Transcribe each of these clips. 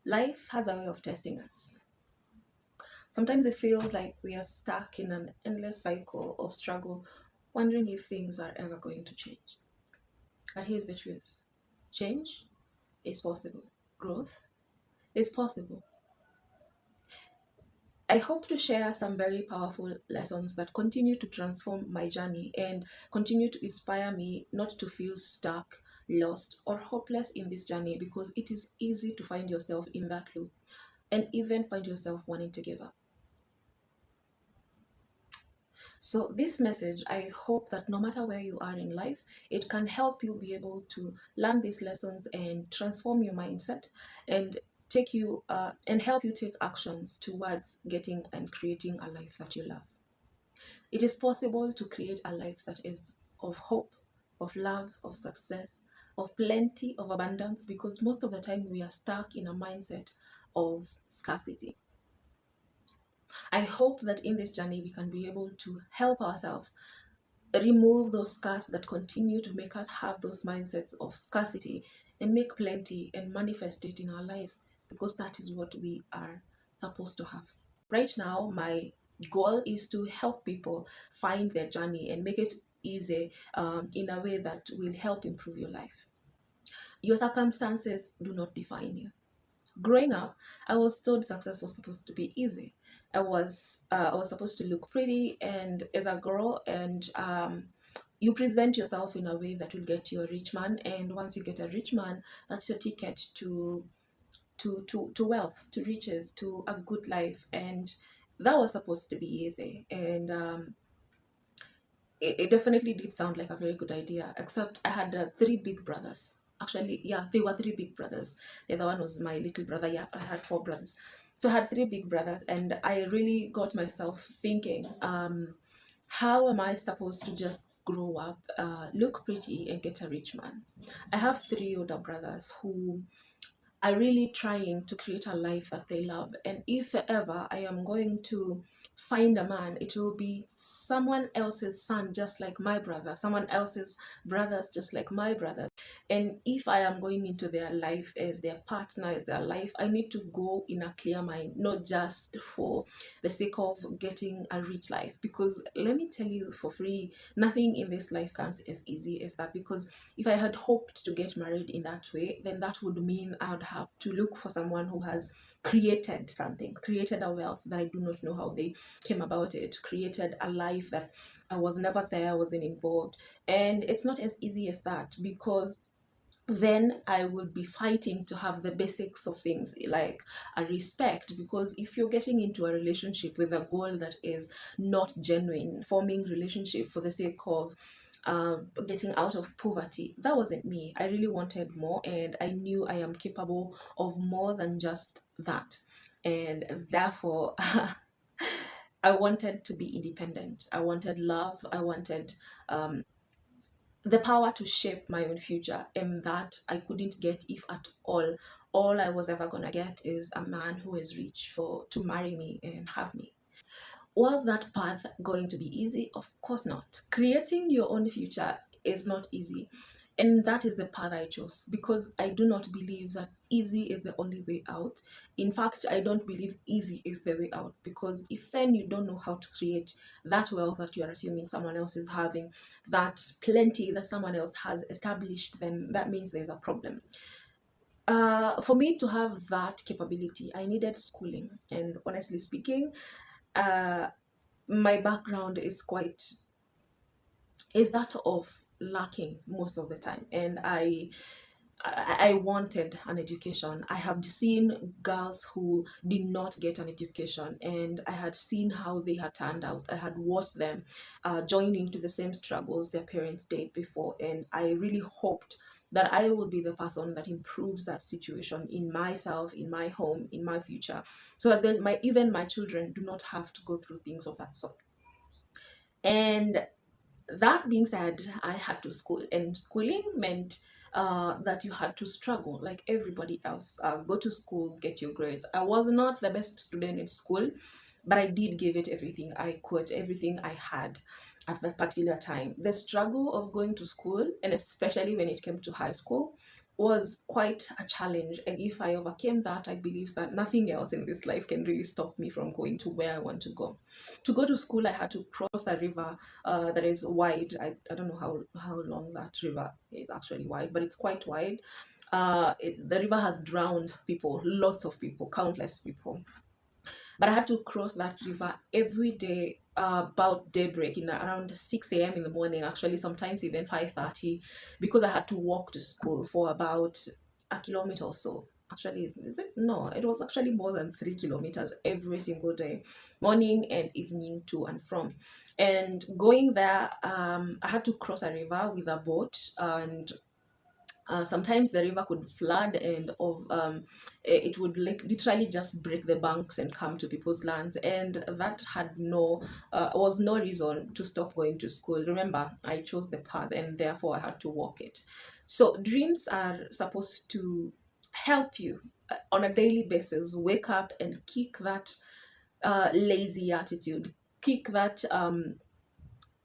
Life has a way of testing us. Sometimes it feels like we are stuck in an endless cycle of struggle, wondering if things are ever going to change. But here's the truth: change is possible, growth is possible. I hope to share some very powerful lessons that continue to transform my journey and continue to inspire me not to feel stuck, lost, or hopeless in this journey, because it is easy to find yourself in that loop and even find yourself wanting to give up. So, this message, I hope that no matter where you are in life, it can help you be able to learn these lessons and transform your mindset and take you and help you take actions towards getting and creating a life that you love. It is possible to create a life that is of hope, of love, of success, of plenty, of abundance, because most of the time we are stuck in a mindset of scarcity. I hope that in this journey we can be able to help ourselves remove those scars that continue to make us have those mindsets of scarcity and make plenty and manifest it in our lives, because that is what we are supposed to have. Right now, my goal is to help people find their journey and make it easy in a way that will help improve your life. Your circumstances do not define you. Growing up, I was told success was supposed to be easy. I was supposed to look pretty, and as a girl, and you present yourself in a way that will get you a rich man. And once you get a rich man, that's your ticket to wealth, to riches, to a good life. And that was supposed to be easy. And it definitely did sound like a very good idea, except I had three big brothers. Actually, yeah, they were three big brothers. The other one was my little brother. Yeah, I had four brothers. So I had three big brothers, and I really got myself thinking, how am I supposed to just grow up, look pretty, and get a rich man? I have three older brothers who are really trying to create a life that they love. And if ever I am going to find a man, it will be someone else's son, just like my brother, someone else's brothers, just like my brothers. And if I am going into their life as their partner, as their life, I need to go in a clear mind, not just for the sake of getting a rich life. Because let me tell you for free, nothing in this life comes as easy as that. Because if I had hoped to get married in that way, then that would mean I would have to look for someone who has created something, created a wealth that I do not know how they came about it, created a life that I was never there, wasn't involved. And it's not as easy as that, because then I would be fighting to have the basics of things like a respect. Because if you're getting into a relationship with a goal that is not genuine, forming relationship for the sake of getting out of poverty, that wasn't me. I really wanted more, and I knew I am capable of more than just that. And therefore, I wanted to be independent. I wanted love. I wanted the power to shape my own future, and that I couldn't get, if at all. All I was ever gonna get is a man who is rich for to marry me and have me. Was that path going to be easy? Of course not. Creating your own future is not easy. And that is the path I chose, because I do not believe that easy is the only way out. In fact, I don't believe easy is the way out, because if then you don't know how to create that wealth that you are assuming someone else is having, that plenty that someone else has established, then that means there's a problem. For me to have that capability, I needed schooling. And honestly speaking, uh, my background is that of lacking most of the time, and I wanted an education. I have seen girls who did not get an education, and I had seen how they had turned out. I had watched them joining to the same struggles their parents did before, and I really hoped that I will be the person that improves that situation in myself, in my home, in my future, so that then even my children do not have to go through things of that sort. And that being said, I had to school, and schooling meant that you had to struggle like everybody else. Go to school, get your grades. I was not the best student in school, but I did give it everything I could, everything I had at that particular time. The struggle of going to school, and especially when it came to high school, was quite a challenge. And if I overcame that, I believe that nothing else in this life can really stop me from going to where I want to go. To go to school, I had to cross a river that is wide. I don't know how long that river is actually wide, but it's quite wide. The river has drowned people, lots of people, countless people. But I had to cross that river every day, about daybreak, in around 6 a.m. in the morning, actually, sometimes even 5:30, because I had to walk to school for about a kilometer or so. Actually, is it? No, it was actually more than 3 kilometers every single day, morning and evening, to and from. And going there, I had to cross a river with a boat, and sometimes the river could flood, and it would literally just break the banks and come to people's lands, and that had no was no reason to stop going to school. Remember, I chose the path, and therefore I had to walk it. So dreams are supposed to help you on a daily basis wake up and kick that lazy attitude, kick that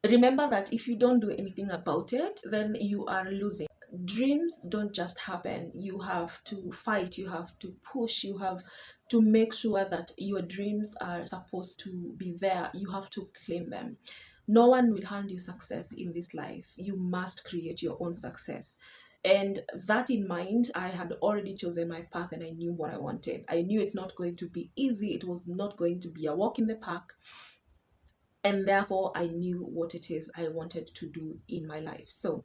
remember that if you don't do anything about it, then you are losing. Dreams don't just happen. You have to fight, you have to push, you have to make sure that your dreams are supposed to be there. You have to claim them. No one will hand you success in this life. You must create your own success. And that in mind, I had already chosen my path, and I knew what I wanted. I knew it's not going to be easy, it was not going to be a walk in the park, and therefore I knew what it is I wanted to do in my life. So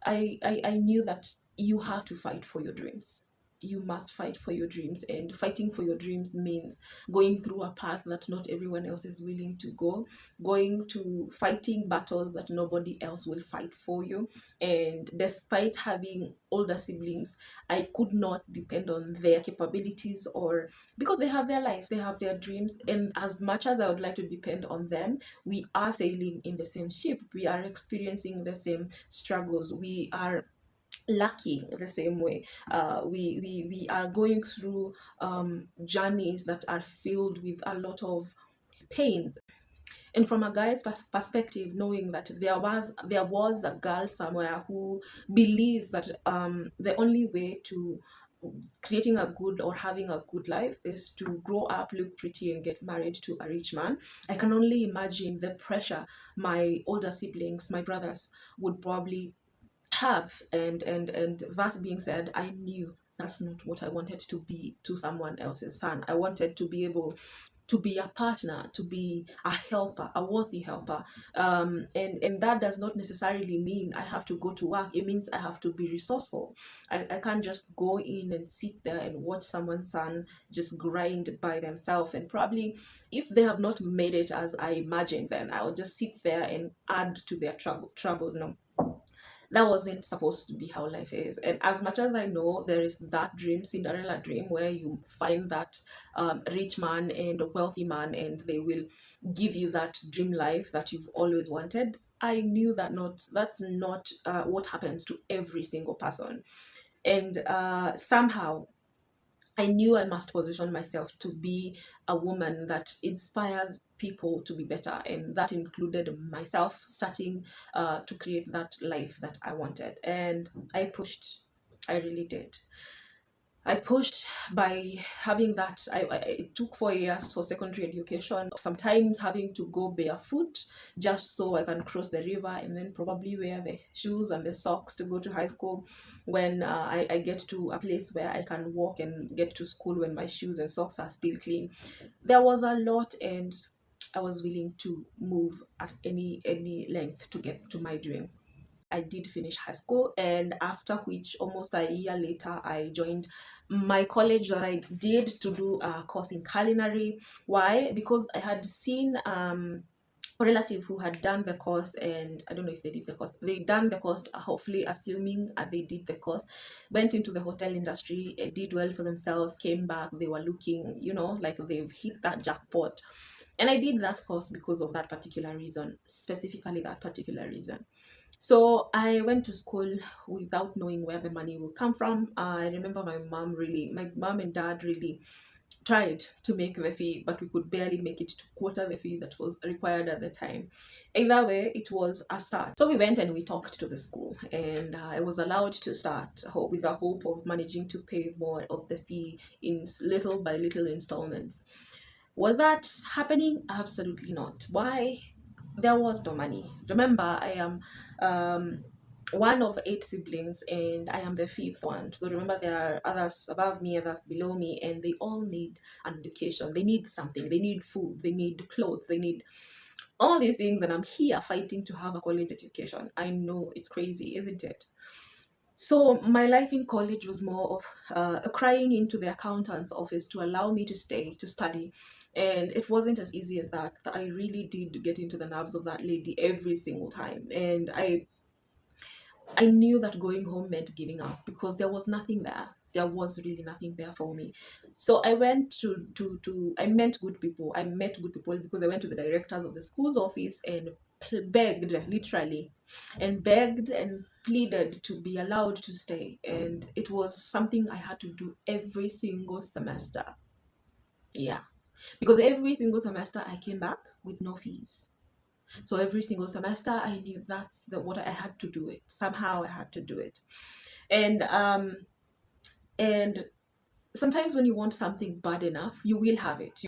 I knew that you have to fight for your dreams. You must fight for your dreams, and fighting for your dreams means going through a path that not everyone else is willing to go, going to fighting battles that nobody else will fight for you. And despite having older siblings, I could not depend on their capabilities, or because they have their lives, they have their dreams, and as much as I would like to depend on them, we are sailing in the same ship, we are experiencing the same struggles, we are lucky the same way. We are going through journeys that are filled with a lot of pains. And from a guy's perspective, knowing that there was a girl somewhere who believes that the only way to creating a good or having a good life is to grow up, look pretty, and get married to a rich man, I can only imagine the pressure my older siblings, my brothers, would probably have. And that being said, I knew that's not what I wanted to be to someone else's son. I wanted to be able to be a partner, to be a helper, a worthy helper. And that does not necessarily mean I have to go to work. It means I have to be resourceful. I can't just go in and sit there and watch someone's son just grind by themselves, and probably if they have not made it as I imagined, then I'll just sit there and add to their troubles. No, that wasn't supposed to be how life is. And as much as I know there is that dream, Cinderella dream, where you find that rich man and a wealthy man, and they will give you that dream life that you've always wanted, I knew that that's not what happens to every single person. And somehow I knew I must position myself to be a woman that inspires people to be better, and that included myself starting to create that life that I wanted. And I pushed, I really did. I pushed by having that. It took 4 years for secondary education, sometimes having to go barefoot just so I can cross the river, and then probably wear the shoes and the socks to go to high school when I get to a place where I can walk and get to school when my shoes and socks are still clean. There was a lot, and I was willing to move at any length to get to my dream. I did finish high school, and after which, almost a year later, I joined my college that I did to do a course in culinary. Why? Because I had seen a relative who had done the course, and I don't know if they did the course. They done the course, hopefully assuming they did the course, went into the hotel industry, did well for themselves, came back. They were looking, like they've hit that jackpot. And I did that course because of that particular reason, specifically that particular reason. So I went to school without knowing where the money would come from. I remember my mom and dad really tried to make the fee, but we could barely make it to quarter the fee that was required at the time. Either way, it was a start. So we went and we talked to the school, and I was allowed to start with the hope of managing to pay more of the fee in little by little installments. Was that happening? Absolutely not. Why? There was no money. Remember, I am um, one of 8 siblings, and I am the fifth one. So remember, there are others above me, others below me, and they all need an education. They need something. They need food. They need clothes. They need all these things, and I'm here fighting to have a college education. I know it's crazy, isn't it? So my life in college was more of crying into the accountant's office to allow me to stay to study, and it wasn't as easy as that. I really did get into the nerves of that lady every single time, and I knew that going home meant giving up because there was nothing there. There was really nothing there for me. So I went to I met good people. I met good people because I went to the directors of the school's office and begged, literally, and begged and pleaded to be allowed to stay. And it was something I had to do every single semester. Yeah. Because every single semester I came back with no fees. So every single semester I knew that's what I had to do it. Somehow I had to do it. And and sometimes when you want something bad enough, you will have it.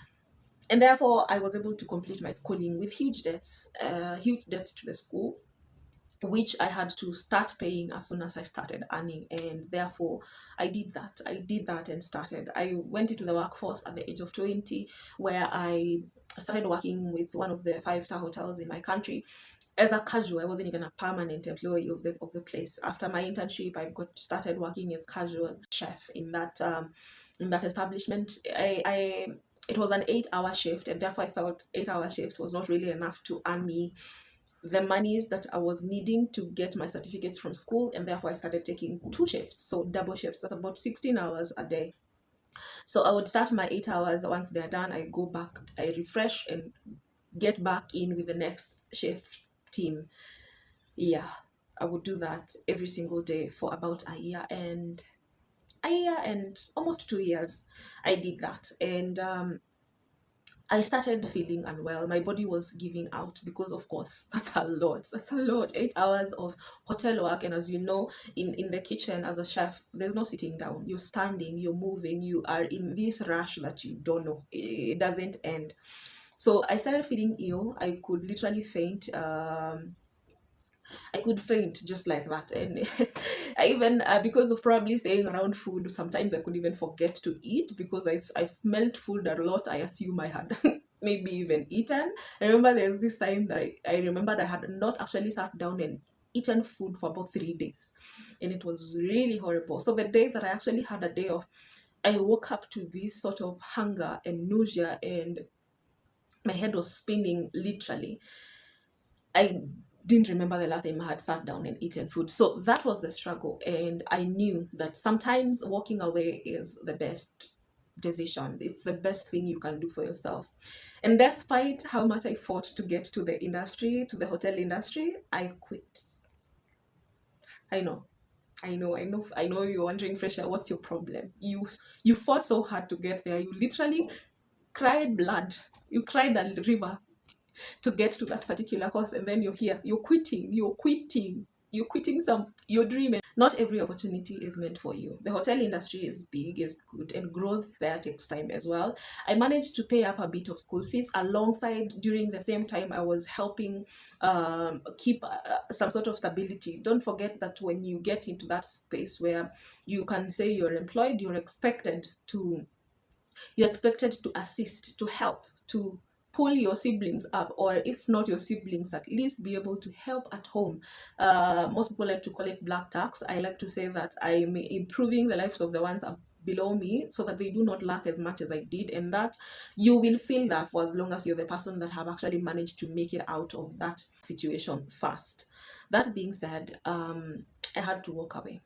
And therefore I was able to complete my schooling with huge debts to the school, which I had to start paying as soon as I started earning. And therefore, I did that. I did that and started. I went into the workforce at the age of 20, where I started working with one of the five-star hotels in my country as a casual. I wasn't even a permanent employee of the place. After my internship, I got started working as casual chef in that establishment. I it was an 8-hour shift, and therefore I felt 8-hour shift was not really enough to earn me the monies that I was needing to get my certificates from school, and therefore I started taking 2 shifts, so double shifts. That's about 16 hours a day. So I would start my 8 hours. Once they're done, I go back, I refresh, and get back in with the next shift team. Yeah, I would do that every single day for about a year and almost 2 years. I did that, and I started feeling unwell. My body was giving out because, of course, that's a lot. That's a lot. 8 hours of hotel work. And as you know, in the kitchen as a chef, there's no sitting down. You're standing, you're moving, you are in this rush that you don't know. It doesn't end. So I started feeling ill. I could literally faint. I could faint just like that. And I even, because of probably staying around food, sometimes I could even forget to eat because I've smelled food a lot. I assume I had maybe even eaten. I remember there's this time that I remembered I had not actually sat down and eaten food for about 3 days. And it was really horrible. So the day that I actually had a day off, I woke up to this sort of hunger and nausea, and my head was spinning literally. I didn't remember the last time I had sat down and eaten food. So that was the struggle. And I knew that sometimes walking away is the best decision. It's the best thing you can do for yourself. And despite how much I fought to get to the industry, to the hotel industry, I quit. I know. I know you're wondering, Fresha, what's your problem? You fought so hard to get there. You literally cried blood. You cried a river to get to that particular course, and then you're here, you're quitting your dream. And not every opportunity is meant for you. The hotel industry is big, is good, and growth there takes time as well. I managed to pay up a bit of school fees alongside. During the same time, I was helping keep some sort of stability. Don't forget that when you get into that space where you can say you're employed, you're expected to assist, to help, to pull your siblings up, or if not your siblings, at least be able to help at home. Most people like to call it black tax. I like to say that I'm improving the lives of the ones below me so that they do not lack as much as I did, and that you will feel that for as long as you're the person that have actually managed to make it out of that situation fast. That being said, I had to walk away.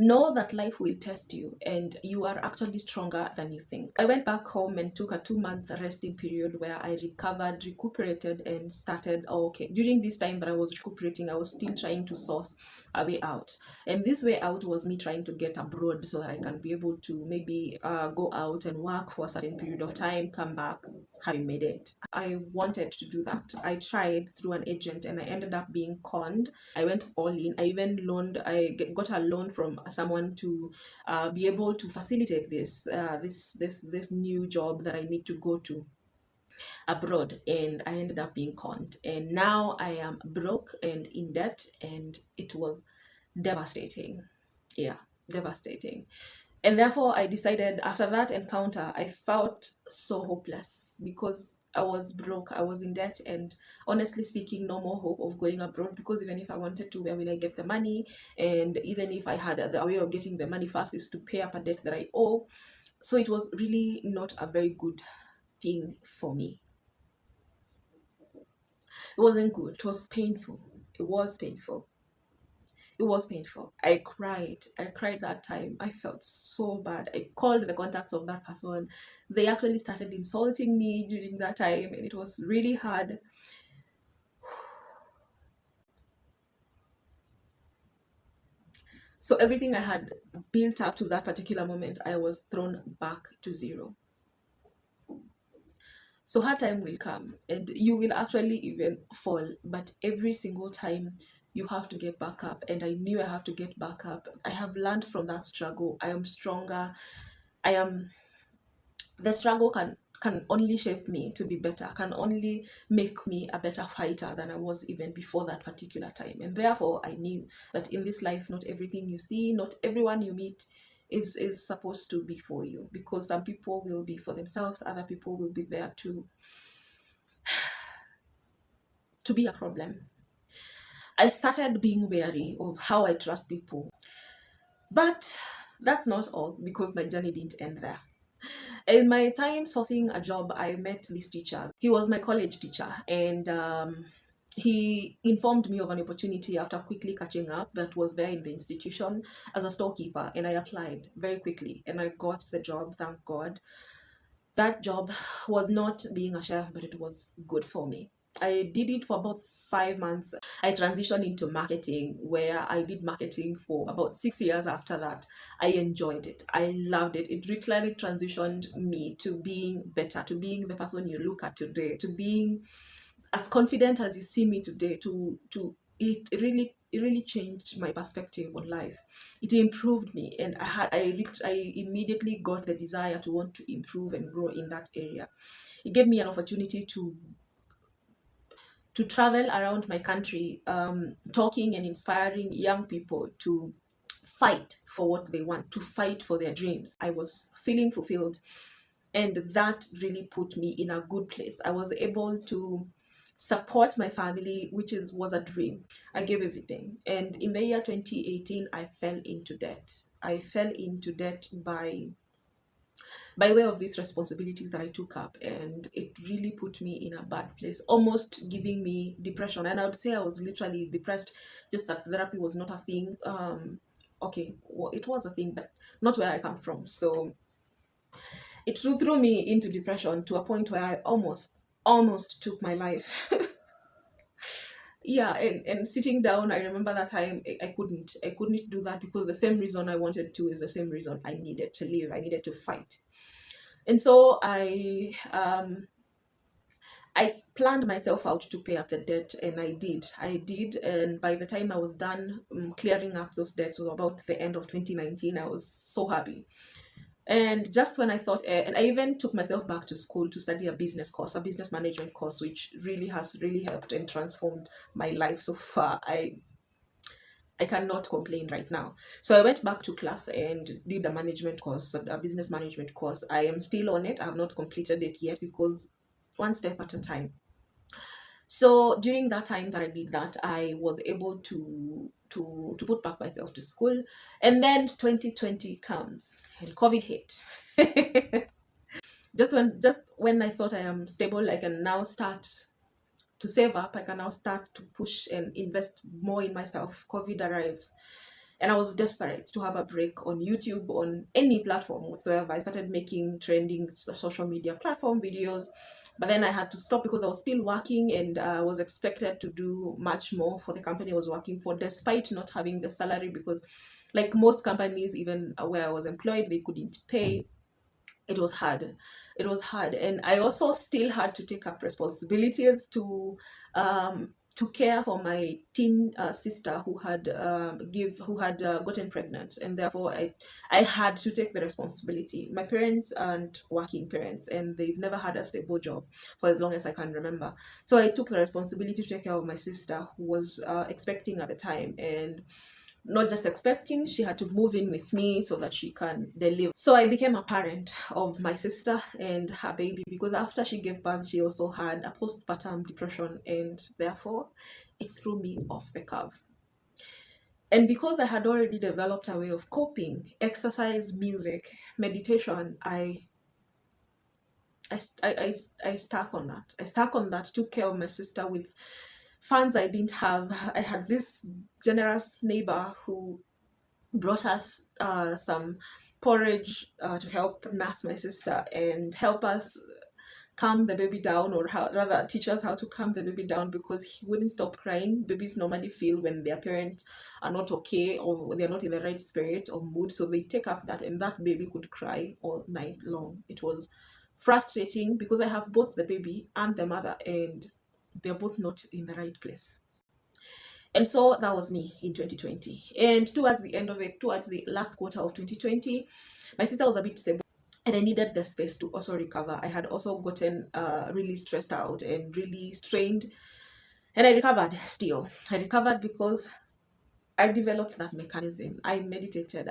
Know that life will test you and you are actually stronger than you think. I went back home and took a 2 month resting period where I recovered, recuperated, and started. Oh, okay, during this time that I was recuperating, I was still trying to source a way out. And this way out was me trying to get abroad so that I can be able to maybe go out and work for a certain period of time, come back, having made it. I wanted to do that. I tried through an agent and I ended up being conned. I went all in. I even got a loan from someone to be able to facilitate this new job that I need to go to abroad, and I ended up being conned. And now I am broke and in debt, and it was devastating. Yeah, devastating. And therefore, I decided after that encounter, I felt so hopeless because I was broke, I was in debt, and honestly speaking, no more hope of going abroad because even if I wanted to, where will I get the money? And even if I had the way of getting the money first is to pay up a debt that I owe. So it was really not a very good thing for me. It wasn't good, it was painful. It was painful. It was painful. I cried. I cried that time. I felt so bad. I called the contacts of that person. They actually started insulting me during that time, and it was really hard. So everything I had built up to that particular moment, I was thrown back to zero. So hard time will come, and you will actually even fall, but every single time you have to get back up. And I knew I have to get back up. I have learned from that struggle. I am stronger. I am The struggle can only shape me to be better, can only make me a better fighter than I was even before that particular time. And therefore I knew that in this life, not everything you see, not everyone you meet is supposed to be for you, because some people will be for themselves, other people will be there to be a problem. I started being wary of how I trust people. But that's not all, because my journey didn't end there. In my time sourcing a job, I met this teacher. He was my college teacher, and he informed me of an opportunity after quickly catching up that was there in the institution as a storekeeper, and I applied very quickly and I got the job, thank God. That job was not being a chef, but it was good for me. I did it for about 5 months. I transitioned into marketing, where I did marketing for about 6 years after that. I enjoyed it. I loved it. It literally transitioned me to being better, to being the person you look at today, to being as confident as you see me today, to it really changed my perspective on life. It improved me, and I immediately got the desire to want to improve and grow in that area. It gave me an opportunity to travel around my country, talking and inspiring young people to fight for what they want, to fight for their dreams. I was feeling fulfilled, and that really put me in a good place. I was able to support my family, which was a dream. I gave everything. And in the year 2018, I fell into debt. I fell into debt by way of these responsibilities that I took up, and it really put me in a bad place, almost giving me depression. And I would say I was literally depressed, just that therapy was not a thing. Okay, well, it was a thing, but not where I come from. So it threw me into depression to a point where I almost took my life. Yeah, and sitting down, I remember that time I couldn't do that, because the same reason I wanted to is the same reason I needed to live. I needed to fight. And so I planned myself out to pay up the debt, and I did. And by the time I was done clearing up those debts, was about the end of 2019. I was so happy. And just when I thought, and I even took myself back to school to study a business course, a business management course, which really has really helped and transformed my life so far. I cannot complain right now. So I went back to class and did a management course, a business management course. I am still on it. I have not completed it yet, because one step at a time. So during that time that I did that, I was able to put back myself to school. And then 2020 comes and COVID hit. Just when I thought I am stable, I can now start to save up. I can now start to push and invest more in myself. COVID arrives. and I was desperate to have a break on YouTube, on any platform whatsoever. I started making trending social media platform videos, but then I had to stop because I was still working, and I was expected to do much more for the company I was working for, despite not having the salary, because like most companies, even where I was employed, they couldn't pay. It was hard. It was hard, and I also still had to take up responsibilities to care for my teen sister who had gotten pregnant, and therefore I had to take the responsibility. My parents aren't working parents, and they've never had a stable job for as long as I can remember. So I took the responsibility to take care of my sister, who was expecting at the time, and not just expecting, she had to move in with me so that she can deliver. So I became a parent of my sister and her baby, because after she gave birth, she also had a postpartum depression, and therefore it threw me off the curve. And because I had already developed a way of coping, exercise, music, meditation, I stuck on that. I stuck on that, took care of my sister with funds I didn't have. I had this generous neighbor who brought us some porridge to help nurse my sister and help us calm the baby down, or how, rather teach us how to calm the baby down, because he wouldn't stop crying. Babies normally feel when their parents are not okay, or they're not in the right spirit or mood, so they take up that, and that baby could cry all night long. It was frustrating because I have both the baby and the mother, and they're both not in the right place. And so that was me in 2020. And towards the end of it, towards the last quarter of 2020, my sister was a bit stable, and I needed the space to also recover. I had also gotten really stressed out and really strained, and I recovered still. I recovered because I developed that mechanism. I meditated.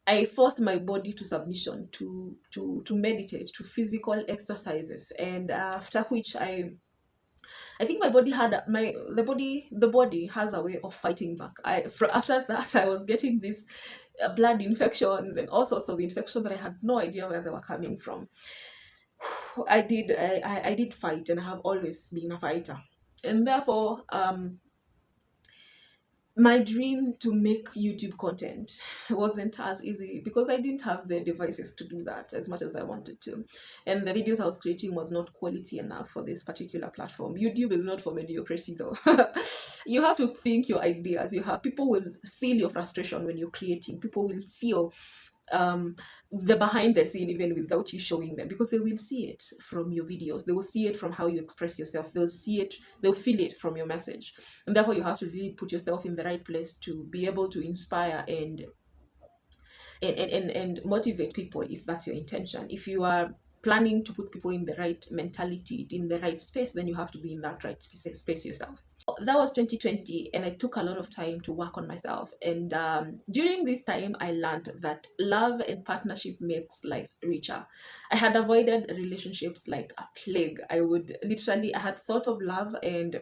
I forced my body to submission, to meditate, to physical exercises, and after which I think my body had my the body has a way of fighting back. After that, I was getting these blood infections and all sorts of infections that I had no idea where they were coming from. I did fight, and I have always been a fighter, and therefore my dream to make YouTube content wasn't as easy, because I didn't have the devices to do that as much as I wanted to. And the videos I was creating was not quality enough for this particular platform. YouTube is not for mediocrity though. You have to think your ideas. People will feel your frustration when you're creating. People will feel the behind the scene even without you showing them, because they will see it from your videos, they will see it from how you express yourself, they'll feel it from your message. And therefore you have to really put yourself in the right place to be able to inspire and motivate people, if that's your intention. If you are planning to put people in the right mentality, in the right space, then you have to be in that right space yourself. That was 2020, and I took a lot of time to work on myself. And during this time, I learned that love and partnership makes life richer. I had avoided relationships like a plague. I had thought of love, and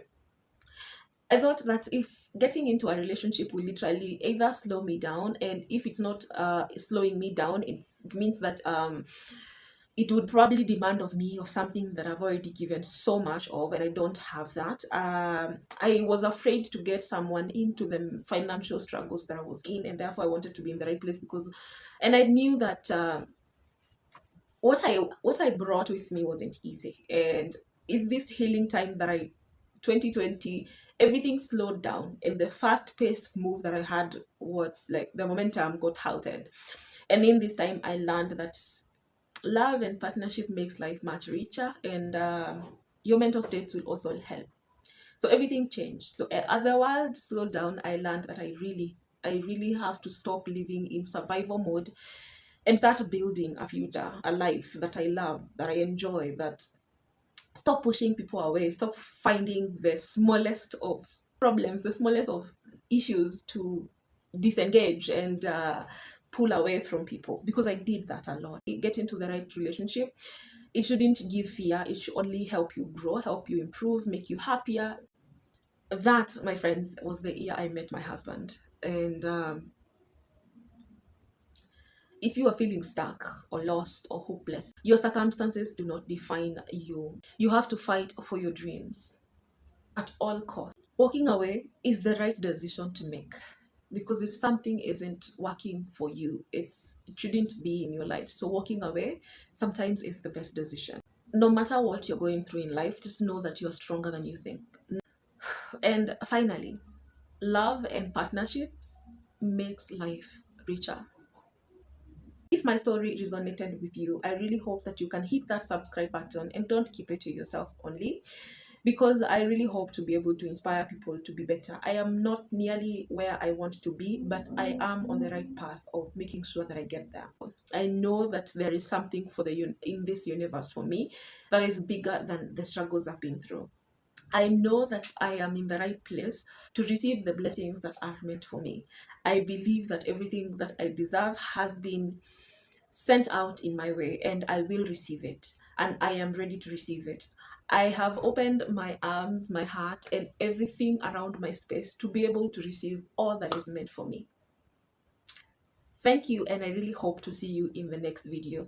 I thought that if getting into a relationship will literally either slow me down, and if it's not slowing me down, it means that it would probably demand of me of something that I've already given so much of, and I don't have that. I was afraid to get someone into the financial struggles that I was in, and therefore I wanted to be in the right place, and I knew that what I brought with me wasn't easy. And in this healing time that 2020, everything slowed down, and the fast-paced move that I had, the momentum got halted. And in this time, I learned that love and partnership makes life much richer, and your mental state will also help. So everything changed. So as the world slowed down, I learned that I really have to stop living in survival mode and start building a future, a life that I love, that I enjoy, that stop pushing people away, stop finding the smallest of problems, the smallest of issues to disengage and pull away from people, because I did that a lot. Get into the right relationship, it shouldn't give fear, it should only help you grow, help you improve, make you happier. That, my friends, was the year I met my husband. And if you are feeling stuck or lost or hopeless, your circumstances do not define you. You have to fight for your dreams at all costs. Walking away is the right decision to make. because if something isn't working for you, it shouldn't be in your life. So walking away sometimes is the best decision. No matter what you're going through in life, just know that you're stronger than you think. And finally, love and partnerships makes life richer. If my story resonated with you, I really hope that you can hit that subscribe button and don't keep it to yourself only, because I really hope to be able to inspire people to be better. I am not nearly where I want to be, but I am on the right path of making sure that I get there. I know that there is something for in this universe for me that is bigger than the struggles I've been through. I know that I am in the right place to receive the blessings that are meant for me. I believe that everything that I deserve has been sent out in my way, and I will receive it, and I am ready to receive it. I have opened my arms, my heart, and everything around my space to be able to receive all that is meant for me. Thank you, and I really hope to see you in the next video.